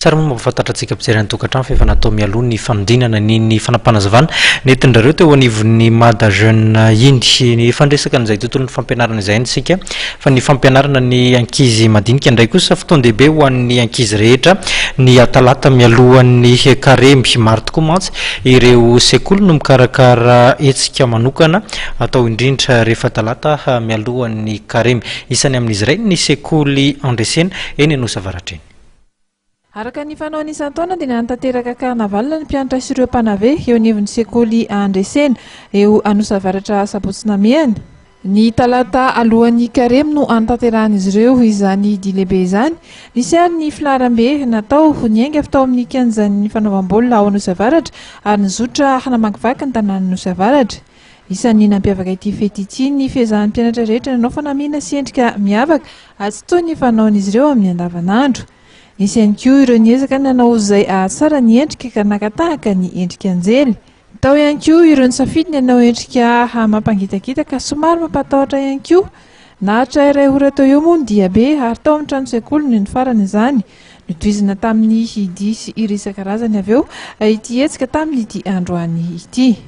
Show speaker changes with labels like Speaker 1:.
Speaker 1: Tsara moa mampafantatratsika ampijery tokatrano fa efa natao mialoha ny fanodinana ny fanapanazavana nentin'ireo teo anivon'ny Mada jeune iny ny fandresaka an'izay tontolon'ny fampianarana izay isika fa ny fampianarana ny ankizy madinika indray kosa fotoan-dehibe ho an'ny ankizy rehetra ny talata mialohan'ny karemy maro tokoa mantsy ireo sekoly no mikarakara hetsika manokana atao indrindra rehefa talata mialohan'ny karemy isany amin'izy iray ny Sekoly Andresena eny Anosiavaratra eny.
Speaker 2: Araka ny fanaony isan-taona dia nanatanteraka karnavalina ny mpianatra sy ireo mpanave eo anivon'ny Sekoly Andresena eo Anosiavaratra Sabotsynamehana. Ny talata alohan'ny karemy no anatanterahanizy ireo izany dia lehibe izany. Nisy ary ny filaharam-be natao niainga avy tao amin'ny kianjan'ny fanaovam-baolina ao Anosiavaratra ary nizotra hanamakivaky ny tanàna Anosiavaratra. Isan'ny nampiavaka ity fety ity ny fiezahan'ny mpianatra rehetra nanao fanamiana sy endrika miavaka ary tsy toy ny fanaon'izy ireo amin'ny andavanandro. Nisy ihany koa ireo niezaka nanao izay ahatsara ny endrika ka nakatahaka ny endrika anjely. Tao ihany koa ireo nisafidy ny hanao endrika mampangitakitaka somary mampatahotra ihany koa. Nahatra iray ora tao eo moa ny diabe ary tao amin'ny trano sekoly ny farany izany. Nitohizina tamin'ny hidy sy ireo isan-karazany avy eo ity hetsika tamin'ity androany ity.